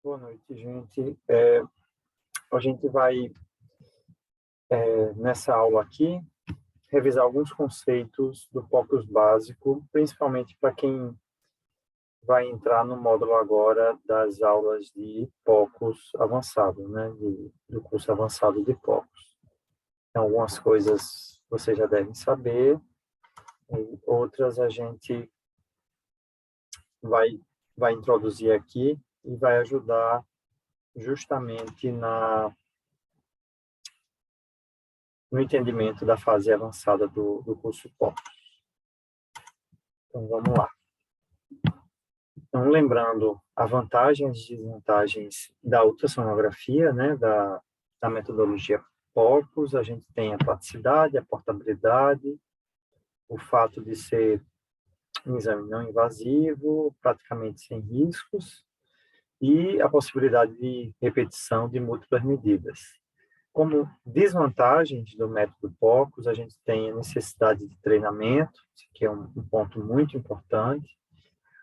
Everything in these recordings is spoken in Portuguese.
Boa noite, gente. A gente vai, nessa aula aqui, revisar alguns conceitos do POCUS básico, principalmente para quem vai entrar no módulo agora das aulas de POCUS avançado, né? Do curso avançado de POCUS. Então, algumas coisas vocês já devem saber, e outras a gente vai introduzir aqui e vai ajudar justamente no entendimento da fase avançada do curso POCUS. Então, vamos lá. Então, lembrando as vantagens e desvantagens da ultrassonografia, né, da metodologia POCUS, a gente tem a praticidade, a portabilidade, o fato de ser um exame não invasivo, praticamente sem riscos, e a possibilidade de repetição de múltiplas medidas. Como desvantagens do método POCUS, a gente tem a necessidade de treinamento, que é um ponto muito importante,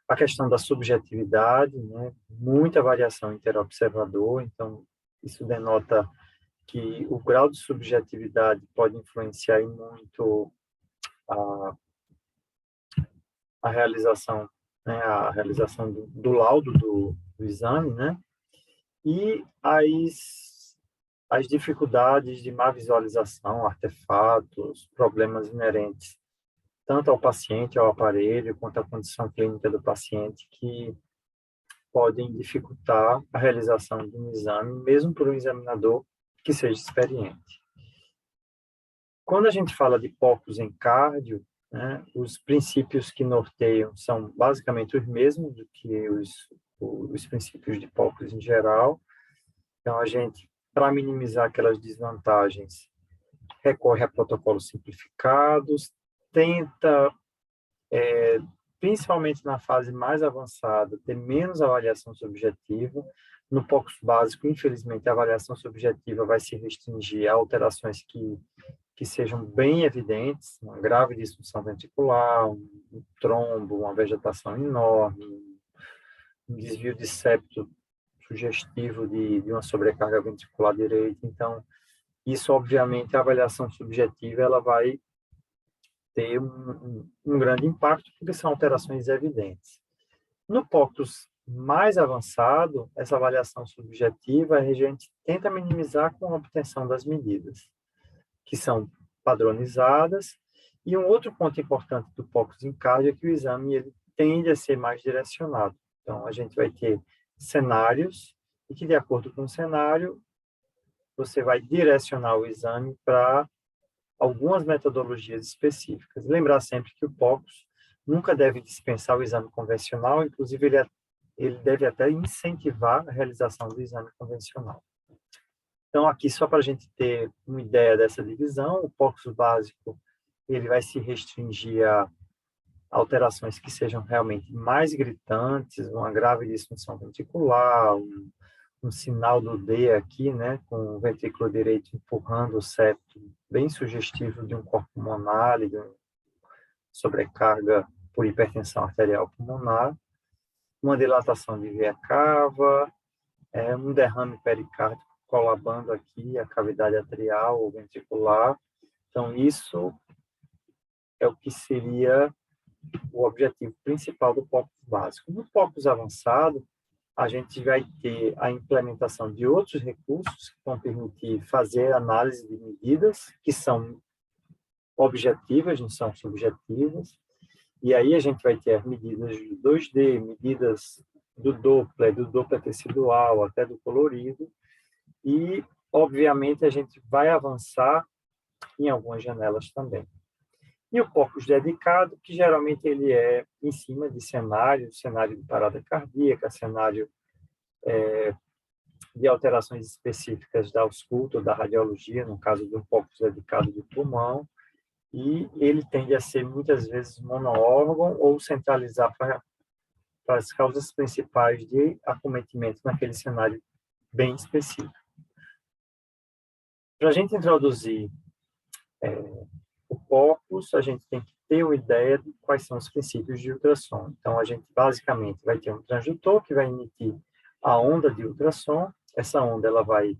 a questão da subjetividade, né? Muita variação interobservador, então isso denota que o grau de subjetividade pode influenciar muito a realização, né? A realização do laudo do exame, né? E as dificuldades de má visualização, artefatos, problemas inerentes tanto ao paciente, ao aparelho, quanto à condição clínica do paciente, que podem dificultar a realização de um exame, mesmo por um examinador que seja experiente. Quando a gente fala de POCUS em cardio, né, os princípios que norteiam são basicamente os mesmos do que os princípios de POCUS em geral. Então, a gente, para minimizar aquelas desvantagens, recorre a protocolos simplificados, tenta, principalmente na fase mais avançada, ter menos avaliação subjetiva. No POCUS básico, infelizmente, a avaliação subjetiva vai se restringir a alterações que sejam bem evidentes, uma grave disfunção ventricular, um trombo, uma vegetação enorme, um desvio de septo sugestivo de uma sobrecarga ventricular direita. Então, isso, obviamente, a avaliação subjetiva ela vai ter um grande impacto, porque são alterações evidentes. No POCUS mais avançado, essa avaliação subjetiva, a gente tenta minimizar com a obtenção das medidas, que são padronizadas. E um outro ponto importante do POCUS em cardio é que o exame ele tende a ser mais direcionado. Então, a gente vai ter cenários, e que, de acordo com o cenário, você vai direcionar o exame para algumas metodologias específicas. Lembrar sempre que o POCUS nunca deve dispensar o exame convencional, inclusive ele deve até incentivar a realização do exame convencional. Então, aqui, só para a gente ter uma ideia dessa divisão, o POCUS básico ele vai se restringir a alterações que sejam realmente mais gritantes, uma grave disfunção ventricular, um sinal do D aqui, né, com o ventrículo direito empurrando o septo, bem sugestivo de um corpo pulmonar, de uma sobrecarga por hipertensão arterial pulmonar, uma dilatação de veia cava, um derrame pericárdico colabando aqui a cavidade atrial ou ventricular. Então, isso é o que seria o objetivo principal do POCUS básico. No POCUS avançado, a gente vai ter a implementação de outros recursos que vão permitir fazer análise de medidas que são objetivas, não são subjetivas, e aí a gente vai ter as medidas de 2D, medidas do Doppler tecidual, até do colorido, e, obviamente, a gente vai avançar em algumas janelas também. E o POCUS dedicado, que geralmente ele é em cima de cenário de parada cardíaca, cenário de alterações específicas da ausculta ou da radiologia, no caso do POCUS dedicado do pulmão, e ele tende a ser muitas vezes monoórgão ou centralizar para as causas principais de acometimento naquele cenário bem específico. Para a gente introduzir o POCUS, a gente tem que ter uma ideia de quais são os princípios de ultrassom. Então, a gente basicamente vai ter um transdutor que vai emitir a onda de ultrassom. Essa onda ela vai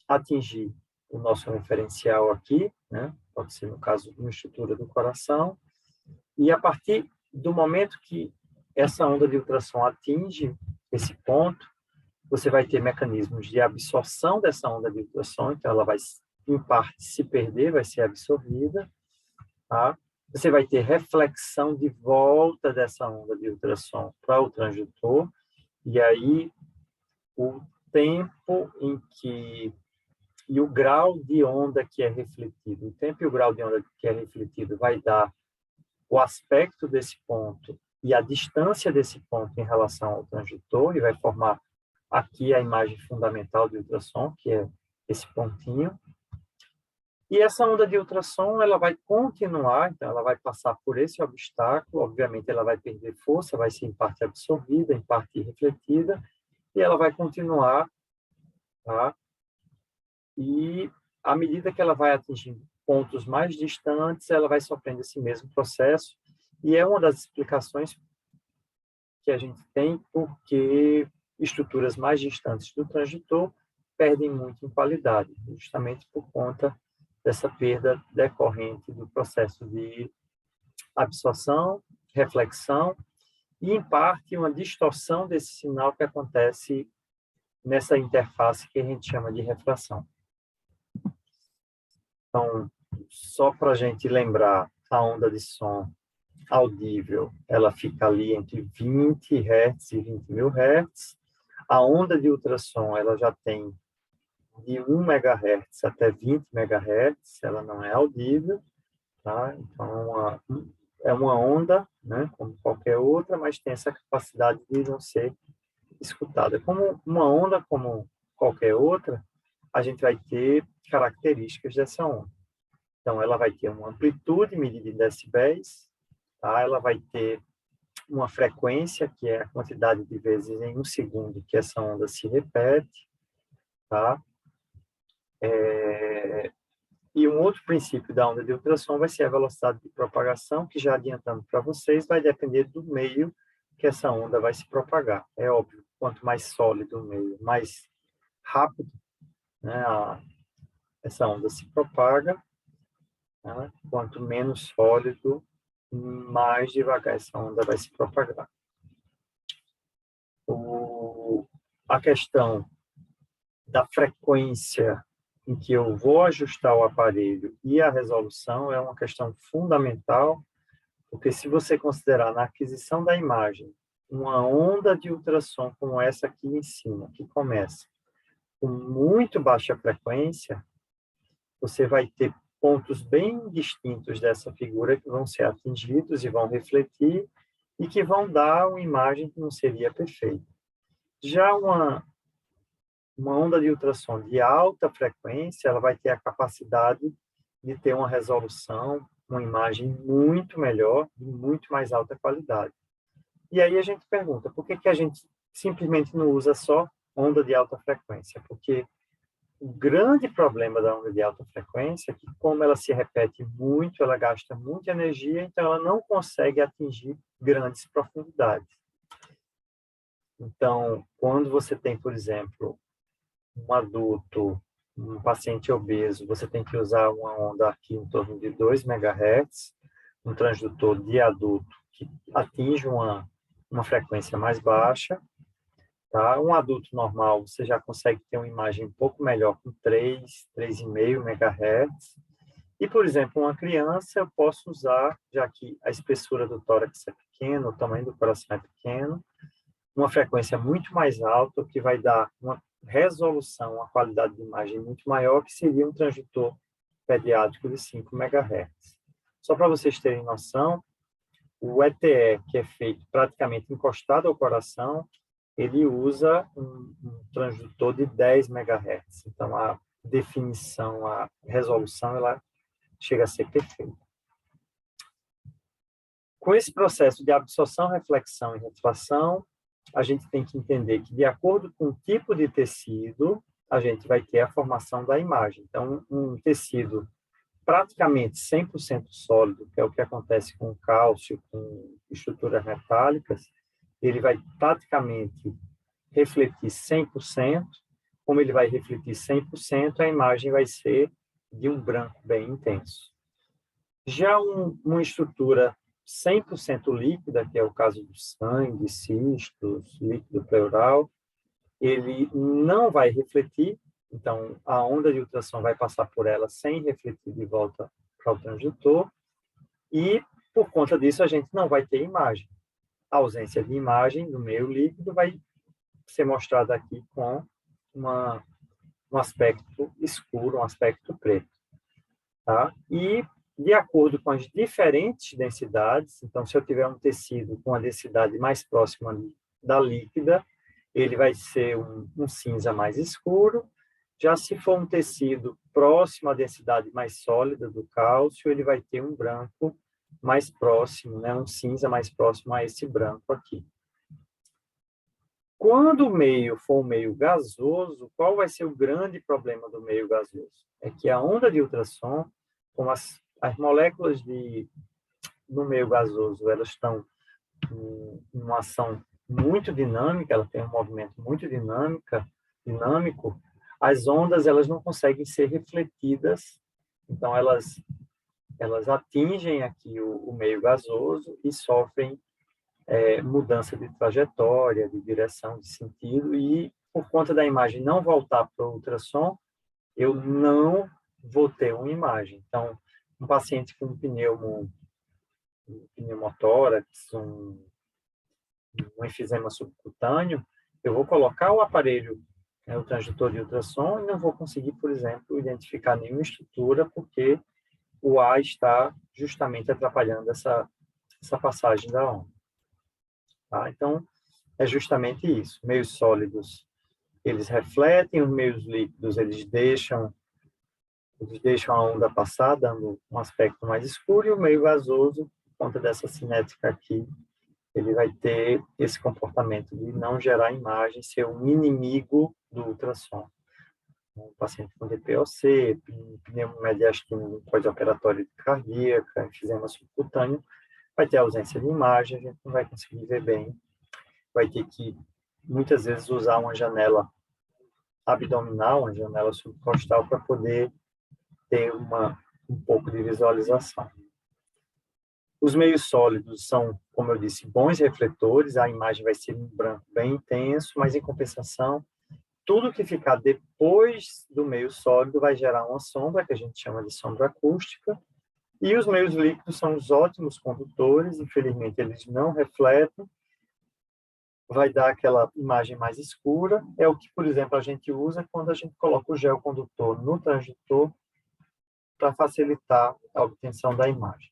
atingir o nosso referencial aqui, né? Pode ser, no caso, uma estrutura do coração. E a partir do momento que essa onda de ultrassom atinge esse ponto, você vai ter mecanismos de absorção dessa onda de ultrassom, então ela vai, em parte, se perder, vai ser absorvida, tá? Você vai ter reflexão de volta dessa onda de ultrassom para o transdutor, e aí o tempo em que e o grau de onda que é refletido, o tempo e o grau de onda que é refletido vai dar o aspecto desse ponto e a distância desse ponto em relação ao transdutor, e vai formar aqui a imagem fundamental de ultrassom, que é esse pontinho. E essa onda de ultrassom, ela vai continuar, então ela vai passar por esse obstáculo, obviamente ela vai perder força, vai ser em parte absorvida, em parte refletida, e ela vai continuar, tá? E à medida que ela vai atingindo pontos mais distantes, ela vai sofrendo esse mesmo processo, e é uma das explicações que a gente tem porque estruturas mais distantes do transdutor perdem muito em qualidade, justamente por conta dessa perda decorrente do processo de absorção, reflexão e, em parte, uma distorção desse sinal que acontece nessa interface que a gente chama de refração. Então, só para a gente lembrar, a onda de som audível, ela fica ali entre 20 Hz e 20.000 Hz. A onda de ultrassom, ela já tem de 1 MHz até 20 MHz, ela não é audível, tá? Então, é uma onda, né, como qualquer outra, mas tem essa capacidade de não ser escutada. Como uma onda, como qualquer outra, a gente vai ter características dessa onda. Então, ela vai ter uma amplitude medida em decibéis, tá? Ela vai ter uma frequência, que é a quantidade de vezes em um segundo que essa onda se repete, tá? E um outro princípio da onda de ultrassom vai ser a velocidade de propagação, que, já adiantando para vocês, vai depender do meio que essa onda vai se propagar. É óbvio, quanto mais sólido o meio, mais rápido, né, essa onda se propaga, né? Quanto menos sólido, mais devagar essa onda vai se propagar. A questão da frequência em que eu vou ajustar o aparelho e a resolução é uma questão fundamental, porque se você considerar na aquisição da imagem uma onda de ultrassom como essa aqui em cima, que começa com muito baixa frequência, você vai ter pontos bem distintos dessa figura que vão ser atingidos e vão refletir e que vão dar uma imagem que não seria perfeita. Já uma onda de ultrassom de alta frequência, ela vai ter a capacidade de ter uma resolução, uma imagem muito melhor, de muito mais alta qualidade. E aí a gente pergunta, por que que a gente simplesmente não usa só onda de alta frequência? Porque o grande problema da onda de alta frequência é que, como ela se repete muito, ela gasta muita energia, então ela não consegue atingir grandes profundidades. Então, quando você tem, por exemplo, um adulto, um paciente obeso, você tem que usar uma onda aqui em torno de 2 MHz, um transdutor de adulto que atinge uma frequência mais baixa, tá? Um adulto normal, você já consegue ter uma imagem um pouco melhor com 3,5 MHz. E, por exemplo, uma criança, eu posso usar, já que a espessura do tórax é pequena, o tamanho do coração é pequeno, uma frequência muito mais alta, que vai dar uma resolução, uma qualidade de imagem muito maior, que seria um transdutor pediátrico de 5 MHz. Só para vocês terem noção, o ETE, que é feito praticamente encostado ao coração, ele usa um transdutor de 10 MHz. Então, a definição, a resolução, ela chega a ser perfeita. Com esse processo de absorção, reflexão e refração, a gente tem que entender que, de acordo com o tipo de tecido, a gente vai ter a formação da imagem. Então, um tecido praticamente 100% sólido, que é o que acontece com o cálcio, com estruturas metálicas, ele vai praticamente refletir 100%. Como ele vai refletir 100%, a imagem vai ser de um branco bem intenso. Já uma estrutura 100% líquida, que é o caso do sangue, cistos, líquido pleural, ele não vai refletir, então a onda de ultrassom vai passar por ela sem refletir de volta para o transdutor, e por conta disso a gente não vai ter imagem. A ausência de imagem do meio líquido vai ser mostrada aqui com um aspecto escuro, um aspecto preto. Tá? E, de acordo com as diferentes densidades, então, se eu tiver um tecido com a densidade mais próxima da líquida, ele vai ser um cinza mais escuro. Já se for um tecido próximo à densidade mais sólida do cálcio, ele vai ter um branco mais próximo, né? Um cinza mais próximo a esse branco aqui. Quando o meio for um meio gasoso, qual vai ser o grande problema do meio gasoso? É que a onda de ultrassom, como as moléculas no meio gasoso, elas estão em uma ação muito dinâmica, ela tem um movimento muito dinâmico, as ondas elas não conseguem ser refletidas, então elas atingem aqui o meio gasoso e sofrem mudança de trajetória, de direção, de sentido, e por conta da imagem não voltar para o ultrassom, eu não vou ter uma imagem. Então, um paciente com pneumotórax, um enfisema subcutâneo, eu vou colocar o aparelho, o transdutor de ultrassom, e não vou conseguir, por exemplo, identificar nenhuma estrutura, porque o ar está justamente atrapalhando essa passagem da onda. Tá? Então, é justamente isso. Meios sólidos, eles refletem, os meios líquidos, eles deixam a onda passar, dando um aspecto mais escuro, e o meio gasoso, por conta dessa cinética aqui, ele vai ter esse comportamento de não gerar imagem, ser um inimigo do ultrassom. Um paciente com DPOC, pneumomediastino pós-operatório cardíaca, enfisema subcutâneo, vai ter ausência de imagem, a gente não vai conseguir ver bem, vai ter que, muitas vezes, usar uma janela abdominal, uma janela subcostal, para poder ter um pouco de visualização. Os meios sólidos são, como eu disse, bons refletores, a imagem vai ser um branco bem intenso, mas, em compensação, tudo que ficar depois do meio sólido vai gerar uma sombra, que a gente chama de sombra acústica, e os meios líquidos são os ótimos condutores, infelizmente eles não refletem, vai dar aquela imagem mais escura, é o que, por exemplo, a gente usa quando a gente coloca o gel condutor no transdutor para facilitar a obtenção da imagem.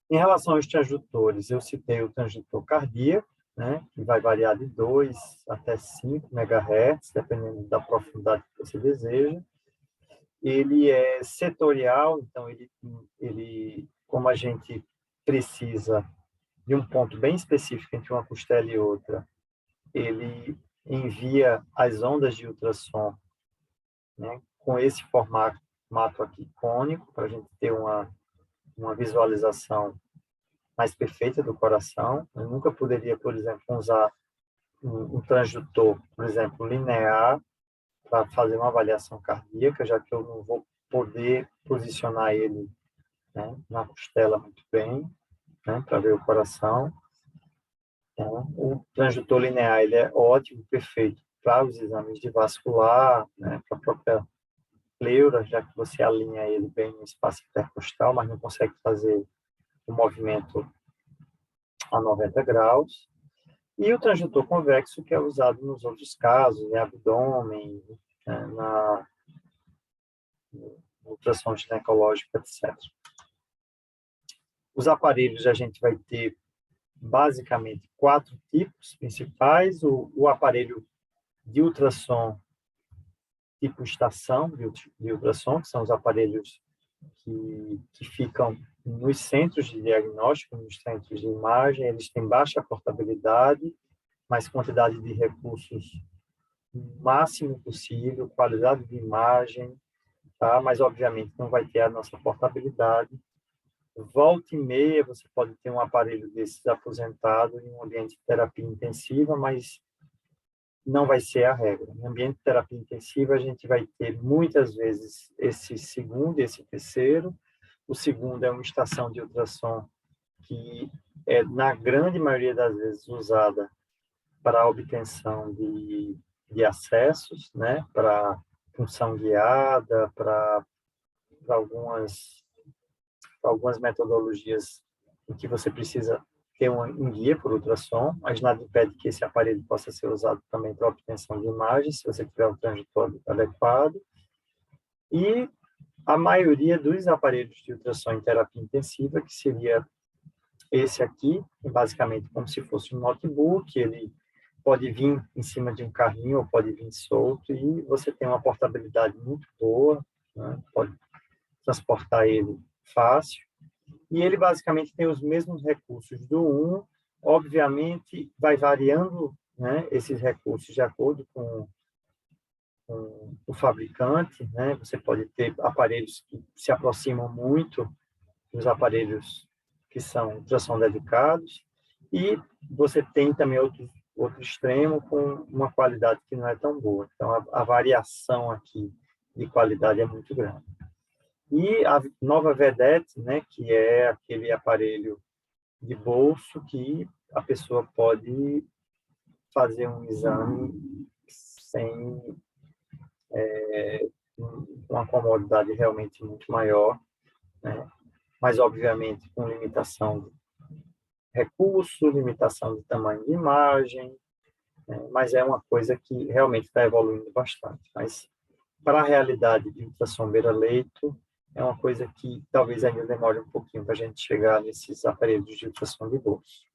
Em relação aos transdutores, eu citei o transdutor cardíaco, né, que vai variar de 2 até 5 MHz, dependendo da profundidade que você deseja. Ele é setorial, então ele como a gente precisa de um ponto bem específico entre uma costela e outra, ele envia as ondas de ultrassom, né, com esse formato aqui cônico, para a gente ter uma visualização mais perfeita do coração. Eu nunca poderia, por exemplo, usar um transdutor, por exemplo, linear, para fazer uma avaliação cardíaca, já que eu não vou poder posicionar ele, né, na costela muito bem, né, para ver o coração. Então, o transdutor linear ele é ótimo, perfeito para os exames de vascular, né, para a própria pleura, já que você alinha ele bem no espaço intercostal, mas não consegue fazer o movimento a 90 graus. E o transdutor convexo, que é usado nos outros casos, em abdômen, na ultrassom ginecológica, etc. Os aparelhos a gente vai ter basicamente 4 tipos principais: o aparelho de ultrassom tipo estação de ultrassom, que são os aparelhos que ficam nos centros de diagnóstico, nos centros de imagem. Eles têm baixa portabilidade, mas quantidade de recursos o máximo possível, qualidade de imagem, tá? Mas, obviamente, não vai ter a nossa portabilidade. Volta e meia, você pode ter um aparelho desses aposentado em um ambiente de terapia intensiva, mas não vai ser a regra. No ambiente de terapia intensiva, a gente vai ter muitas vezes esse segundo e esse terceiro. O segundo é uma estação de ultrassom que é, na grande maioria das vezes, usada para a obtenção de acessos, né? Para função guiada, para algumas metodologias em que você precisa ter um guia por ultrassom, mas nada impede que esse aparelho possa ser usado também para obtenção de imagens, se você tiver um transitor adequado. E a maioria dos aparelhos de ultrassom em terapia intensiva, que seria esse aqui, basicamente como se fosse um notebook, ele pode vir em cima de um carrinho ou pode vir solto, e você tem uma portabilidade muito boa, né? Pode transportar ele fácil. E ele basicamente tem os mesmos recursos do 1, obviamente vai variando, né, esses recursos de acordo com o fabricante, né? Você pode ter aparelhos que se aproximam muito dos aparelhos que já são dedicados, e você tem também outro extremo com uma qualidade que não é tão boa. Então, a variação aqui de qualidade é muito grande. E a nova Vedette, né, que é aquele aparelho de bolso que a pessoa pode fazer um exame sem uma comodidade realmente muito maior, né? Mas, obviamente, com limitação de recurso, limitação de tamanho de imagem, né? Mas é uma coisa que realmente está evoluindo bastante. Mas, para a realidade de ultrassom beira-leito, é uma coisa que talvez ainda demore um pouquinho para a gente chegar nesses aparelhos de ultrassom de bolso.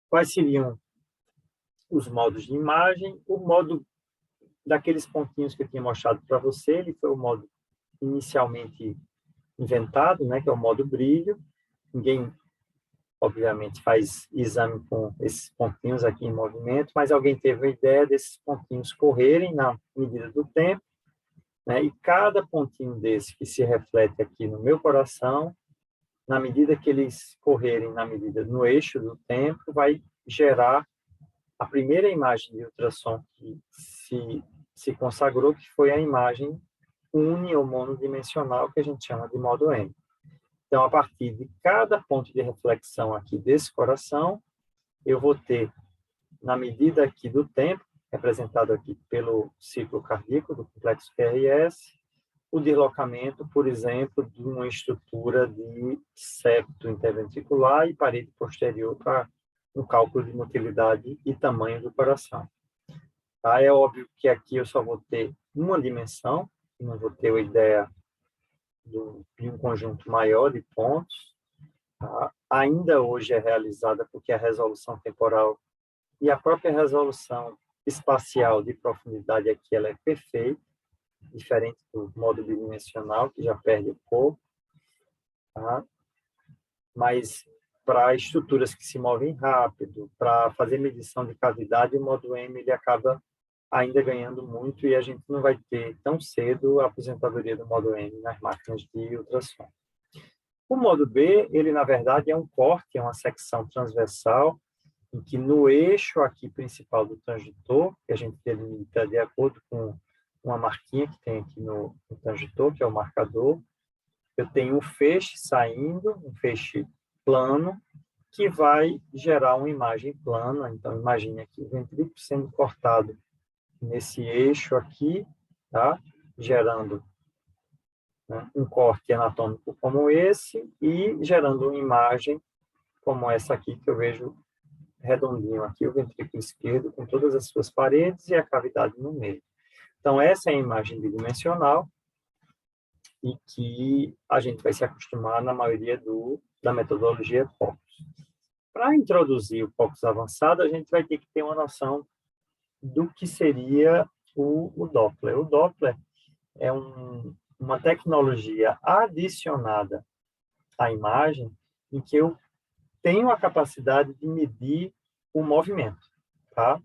Quais seriam os modos de imagem? O modo daqueles pontinhos que eu tinha mostrado para você, ele foi o modo inicialmente inventado, né, que é o modo brilho. Ninguém, obviamente, faz exame com esses pontinhos aqui em movimento, mas alguém teve a ideia desses pontinhos correrem na medida do tempo, né, e cada pontinho desse que se reflete aqui no meu coração, na medida que eles correrem no eixo do tempo, vai gerar a primeira imagem de ultrassom que se consagrou, que foi a imagem uni ou monodimensional, que a gente chama de modo M. Então, a partir de cada ponto de reflexão aqui desse coração, eu vou ter, na medida aqui do tempo, representado aqui pelo ciclo cardíaco do complexo QRS, o deslocamento, por exemplo, de uma estrutura de septo interventricular e parede posterior para um cálculo de motilidade e tamanho do coração. Tá? É óbvio que aqui eu só vou ter uma dimensão, não vou ter a ideia de um conjunto maior de pontos. Tá? Ainda hoje é realizada porque a resolução temporal e a própria resolução espacial de profundidade aqui ela é perfeita, diferente do modo bidimensional, que já perde o corpo. Tá? Mas para estruturas que se movem rápido, para fazer medição de cavidade, o modo M ele acaba ainda ganhando muito, e a gente não vai ter tão cedo a aposentadoria do modo M nas máquinas de ultrassom. O modo B, ele na verdade é um corte, é uma secção transversal, em que no eixo aqui principal do transitor, que a gente delimita de acordo com uma marquinha que tem aqui no transitor, que é o marcador, eu tenho um feixe saindo, um feixe plano, que vai gerar uma imagem plana. Então, imagine aqui o ventrículo sendo cortado nesse eixo aqui, tá? Gerando, né, um corte anatômico como esse e gerando uma imagem como essa aqui, que eu vejo redondinho aqui, o ventrículo esquerdo, com todas as suas paredes e a cavidade no meio. Então, essa é a imagem bidimensional e que a gente vai se acostumar na maioria da metodologia POCUS. Para introduzir o POCUS avançado, a gente vai ter que ter uma noção do que seria o Doppler. O Doppler é uma tecnologia adicionada à imagem em que eu tenho a capacidade de medir o movimento, tá?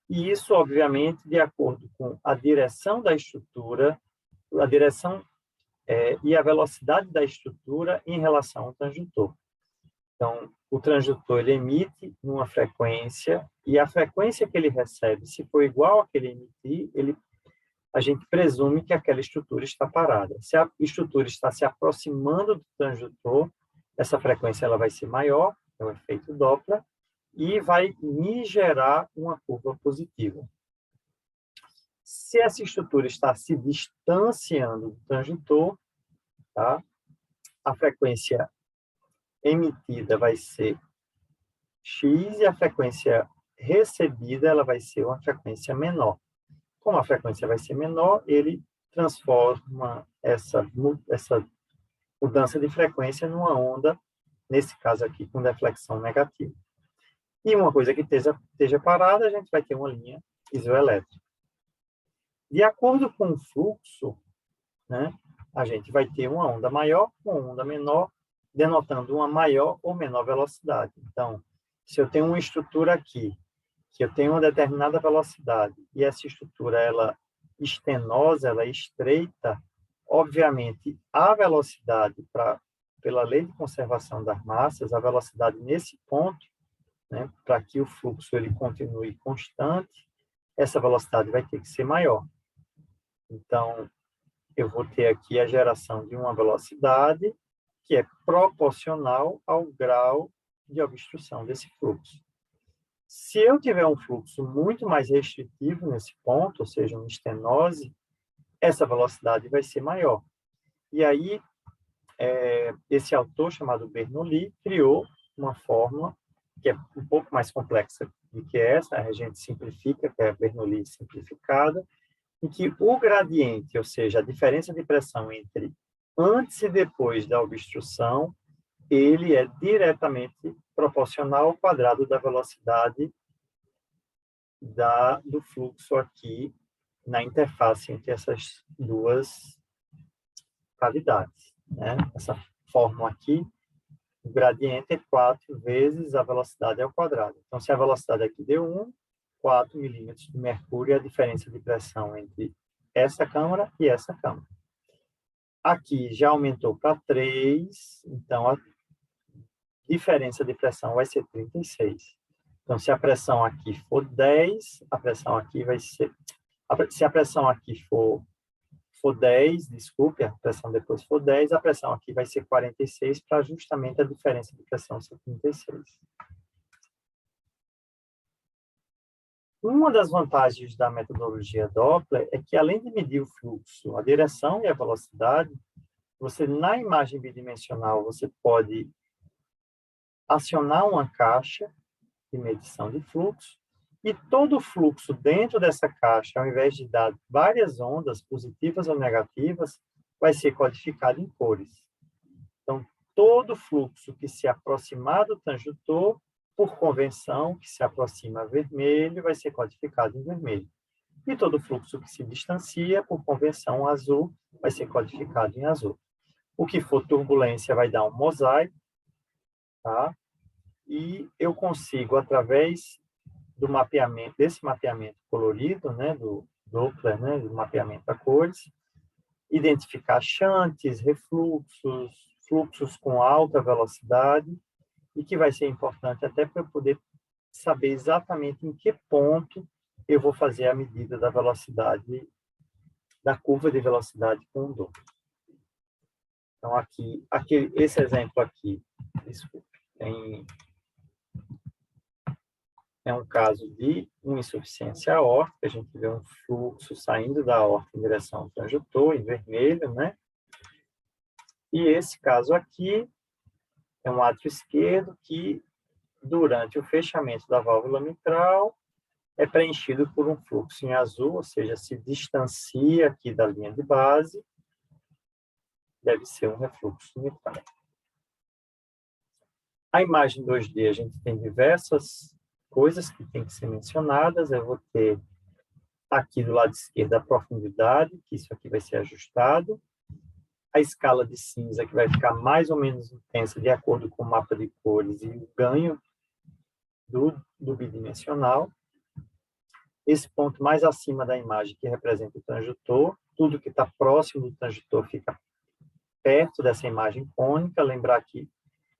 E isso, obviamente, de acordo com a direção da estrutura, a direção e a velocidade da estrutura em relação ao transitor. Então, o transdutor ele emite numa frequência, e a frequência que ele recebe, se for igual a que ele emitir, a gente presume que aquela estrutura está parada. Se a estrutura está se aproximando do transdutor, essa frequência ela vai ser maior, é o efeito Doppler, e vai me gerar uma curva positiva. Se essa estrutura está se distanciando do transdutor, tá? A frequência emitida vai ser X e a frequência recebida ela vai ser uma frequência menor. Como a frequência vai ser menor, ele transforma essa mudança de frequência numa onda, nesse caso aqui, com deflexão negativa. E uma coisa que esteja parada, a gente vai ter uma linha isoelétrica. De acordo com o fluxo, né, a gente vai ter uma onda maior com uma onda menor, denotando uma maior ou menor velocidade. Então, se eu tenho uma estrutura aqui, que eu tenho uma determinada velocidade, e essa estrutura ela estenosa, ela é estreita, obviamente, a velocidade, pela lei de conservação das massas, a velocidade nesse ponto, né, para que o fluxo ele continue constante, essa velocidade vai ter que ser maior. Então, eu vou ter aqui a geração de uma velocidade que é proporcional ao grau de obstrução desse fluxo. Se eu tiver um fluxo muito mais restritivo nesse ponto, ou seja, uma estenose, essa velocidade vai ser maior. E aí, esse autor, chamado Bernoulli, criou uma fórmula que é um pouco mais complexa do que essa, a gente simplifica, que é a Bernoulli simplificada, em que o gradiente, ou seja, a diferença de pressão entre antes e depois da obstrução, ele é diretamente proporcional ao quadrado da velocidade do fluxo aqui na interface entre essas duas cavidades, né? Essa fórmula aqui, o gradiente é 4 vezes a velocidade ao quadrado. Então, se a velocidade aqui deu 1, 4 milímetros de mercúrio é a diferença de pressão entre essa câmara e essa câmara. Aqui já aumentou para 3, então a diferença de pressão vai ser 36. Então, se a pressão aqui for 10, a pressão aqui vai ser... Se a pressão aqui for 10, desculpe, a pressão depois for 10, a pressão aqui vai ser 46, para justamente a diferença de pressão ser 36. Uma das vantagens da metodologia Doppler é que, além de medir o fluxo, a direção e a velocidade, você, na imagem bidimensional, você pode acionar uma caixa de medição de fluxo, e todo o fluxo dentro dessa caixa, ao invés de dar várias ondas, positivas ou negativas, vai ser codificado em cores. Então, todo fluxo que se aproximar do transdutor, por convenção, que se aproxima a vermelho, vai ser codificado em vermelho. E todo fluxo que se distancia, por convenção azul, vai ser codificado em azul. O que for turbulência vai dar um mosaico, tá? E eu consigo, através do mapeamento, desse mapeamento colorido, né, do Doppler, né, do mapeamento a cores, identificar chantes, refluxos, fluxos com alta velocidade, e que vai ser importante até para eu poder saber exatamente em que ponto eu vou fazer a medida da velocidade, da curva de velocidade com o Doppler. Então, esse exemplo aqui, desculpe, é um caso de uma insuficiência aórtica, a gente vê um fluxo saindo da aorta em direção ao transdutor, em vermelho, né? E esse caso aqui é um átrio esquerdo que, durante o fechamento da válvula mitral, é preenchido por um fluxo em azul, ou seja, se distancia aqui da linha de base, deve ser um refluxo mitral. A imagem 2D, a gente tem diversas coisas que têm que ser mencionadas. Eu vou ter aqui do lado esquerdo a profundidade, que isso aqui vai ser ajustado. A escala de cinza, que vai ficar mais ou menos intensa de acordo com o mapa de cores e o ganho do bidimensional. Esse ponto mais acima da imagem, que representa o transdutor. Tudo que está próximo do transdutor fica perto dessa imagem cônica. Lembrar que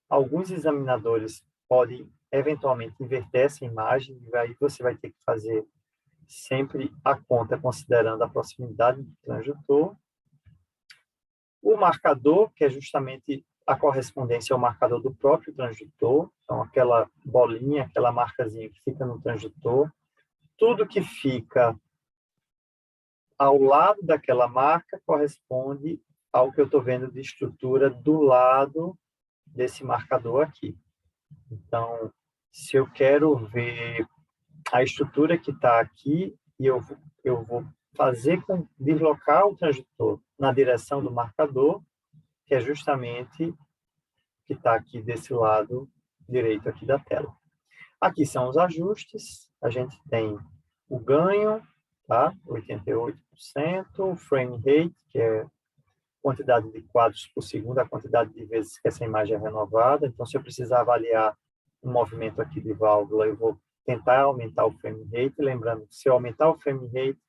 Alguns examinadores podem, eventualmente, inverter essa imagem, e aí você vai ter que fazer sempre a conta considerando a proximidade do transdutor. O marcador, que é justamente a correspondência ao marcador do próprio transdutor, então aquela bolinha, aquela marcazinha que fica no transdutor, tudo que fica ao lado daquela marca corresponde ao que eu estou vendo de estrutura do lado desse marcador aqui. Então, se eu quero ver a estrutura que está aqui, e eu vou fazer com deslocar o transdutor na direção do marcador, que é justamente que está aqui desse lado direito aqui da tela. Aqui são os ajustes, a gente tem o ganho, tá? 88%, o frame rate, que é quantidade de quadros por segundo, a quantidade de vezes que essa imagem é renovada. Então, se eu precisar avaliar um movimento aqui de válvula, eu vou tentar aumentar o frame rate, lembrando que se eu aumentar o frame rate,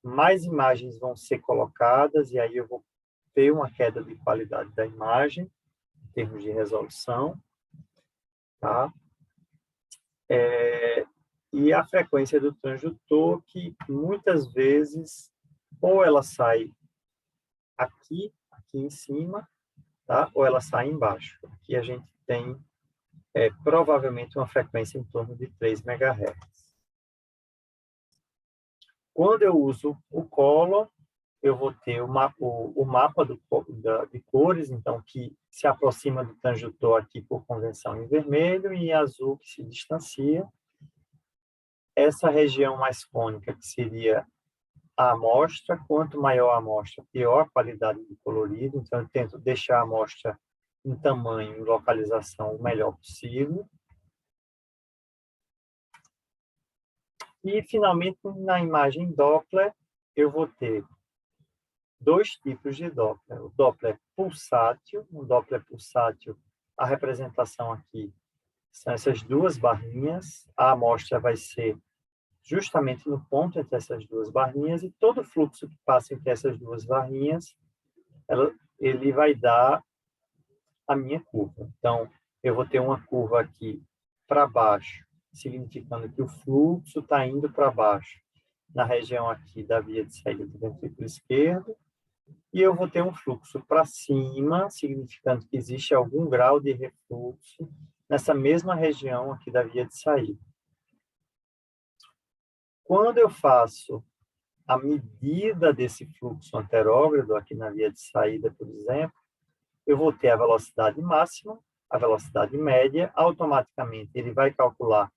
mais imagens vão ser colocadas, e aí eu vou ter uma queda de qualidade da imagem, em termos de resolução, tá? E a frequência do transdutor, que muitas vezes, ou ela sai aqui em cima, tá? Ou ela sai embaixo. Aqui a gente tem provavelmente uma frequência em torno de 3 MHz. Quando eu uso o Color, eu vou ter o mapa de cores, então, que se aproxima do transdutor aqui por convenção em vermelho, e em azul, que se distancia. Essa região mais cônica, que seria a amostra, quanto maior a amostra, pior a qualidade do colorido. Então, eu tento deixar a amostra em tamanho e localização o melhor possível. E, finalmente, na imagem Doppler, eu vou ter dois tipos de Doppler. O Doppler pulsátil, a representação aqui são essas duas barrinhas, a amostra vai ser justamente no ponto entre essas duas barrinhas, e todo fluxo que passa entre essas duas barrinhas, ele vai dar a minha curva. Então, eu vou ter uma curva aqui para baixo, significando que o fluxo está indo para baixo, na região aqui da via de saída do ventrículo esquerdo, e eu vou ter um fluxo para cima, significando que existe algum grau de refluxo nessa mesma região aqui da via de saída. Quando eu faço a medida desse fluxo anterógrado aqui na via de saída, por exemplo, eu vou ter a velocidade máxima, a velocidade média, automaticamente ele vai calcular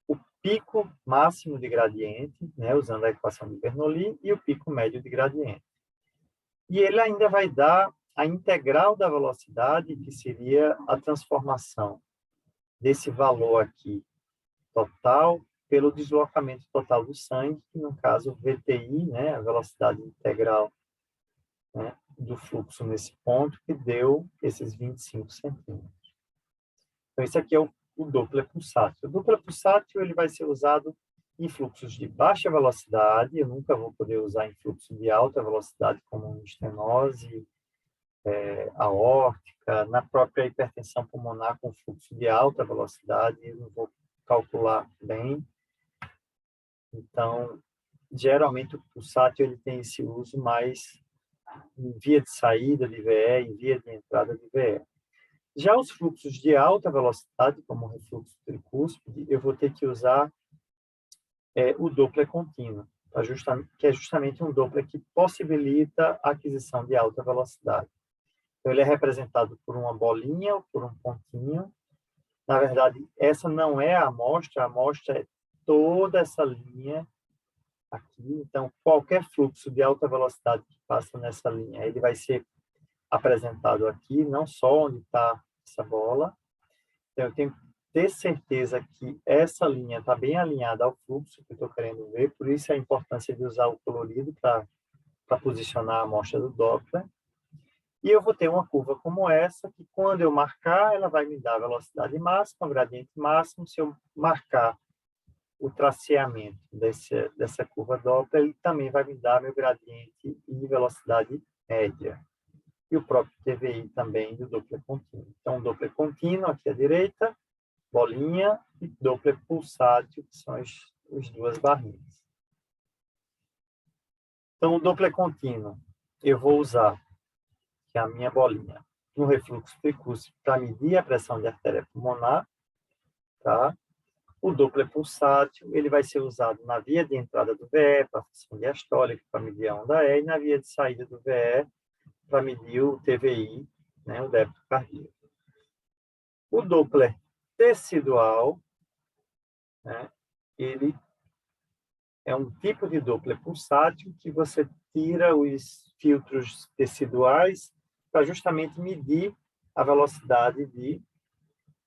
o pico máximo de gradiente, né, usando a equação de Bernoulli, e o pico médio de gradiente. E ele ainda vai dar a integral da velocidade, que seria a transformação desse valor aqui total pelo deslocamento total do sangue, que no caso VTI, né, a velocidade integral, né, do fluxo nesse ponto, que deu esses 25 centímetros. Então, esse aqui é o Doppler pulsátil. O Doppler pulsátil ele vai ser usado em fluxos de baixa velocidade, eu nunca vou poder usar em fluxo de alta velocidade, como estenose aórtica, na própria hipertensão pulmonar com fluxo de alta velocidade, eu não vou calcular bem. Então, geralmente o pulsátil ele tem esse uso mais em via de saída de VE, em via de entrada de VE. Já os fluxos de alta velocidade, como o refluxo tricúspide, eu vou ter que usar o Doppler contínuo, que é justamente um Doppler que possibilita a aquisição de alta velocidade. Então, ele é representado por uma bolinha ou por um pontinho. Na verdade, essa não é a amostra é toda essa linha aqui. Então, qualquer fluxo de alta velocidade que passa nessa linha, ele vai ser apresentado aqui, não só onde está essa bola. Então, eu tenho que ter certeza que essa linha está bem alinhada ao fluxo que eu estou querendo ver, por isso a importância de usar o colorido para posicionar a amostra do Doppler. E eu vou ter uma curva como essa, que quando eu marcar, ela vai me dar a velocidade máxima, o gradiente máximo. Se eu marcar o traceamento dessa curva Doppler, ele também vai me dar meu gradiente e velocidade média. e o próprio TVI também do Doppler contínuo. Então, Doppler contínuo aqui à direita, bolinha, e Doppler pulsátil, que são as duas barrinhas. Então, o Doppler contínuo, eu vou usar, que é a minha bolinha, no refluxo tricúspide para medir a pressão de artéria pulmonar, tá? O Doppler pulsátil, ele vai ser usado na via de entrada do VE, para a função diastólica, para medir a onda E, e na via de saída do VE, para medir o TVI, né, o débito cardíaco. O Doppler tecidual, né, ele é um tipo de Doppler pulsátil que você tira os filtros teciduais para justamente medir a velocidade de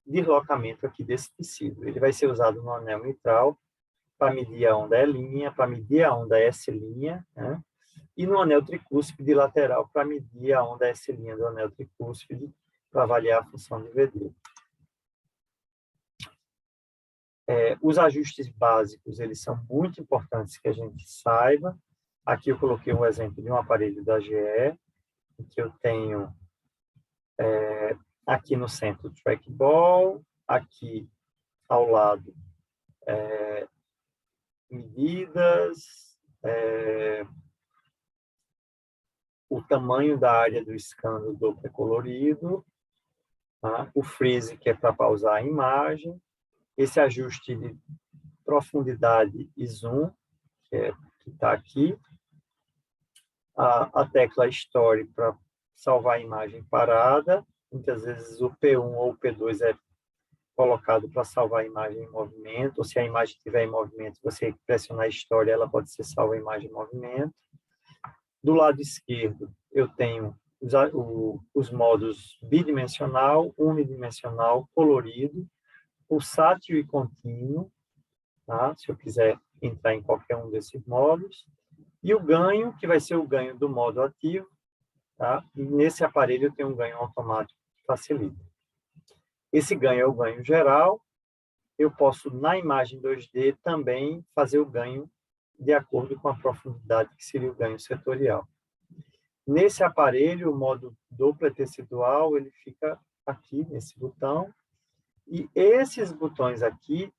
deslocamento aqui desse tecido. Ele vai ser usado no anel mitral para medir a onda E', para medir a onda S', né? E no anel tricúspide lateral para medir a onda S' do anel tricúspide para avaliar a função de VD. Os ajustes básicos, eles são muito importantes que a gente saiba. Aqui eu coloquei um exemplo de um aparelho da GE, em que eu tenho aqui no centro o trackball, aqui ao lado medidas, o tamanho da área do scan do Doppler colorido, tá? O freeze, que é para pausar a imagem, esse ajuste de profundidade e zoom, que está aqui, a tecla Story para salvar a imagem parada, muitas vezes o P1 ou o P2 é colocado para salvar a imagem em movimento, ou se a imagem estiver em movimento, você pressionar Story, ela pode ser salva a imagem em movimento. Do lado esquerdo, eu tenho os modos bidimensional, unidimensional, colorido, pulsátil e contínuo, tá? Se eu quiser entrar em qualquer um desses modos. E o ganho, que vai ser o ganho do modo ativo, tá? E nesse aparelho eu tenho um ganho automático que facilita. Esse ganho é o ganho geral. Eu posso, na imagem 2D, também fazer o ganho de acordo com a profundidade, que seria o ganho setorial. Nesse aparelho, o modo Doppler tecidual, ele fica aqui, nesse botão. E esses botões aqui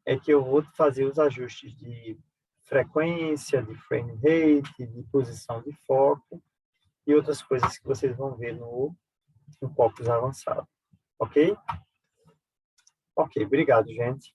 é que eu vou fazer os ajustes de frequência, de frame rate, de posição de foco e outras coisas que vocês vão ver no focus avançado. Ok? Ok, obrigado, gente.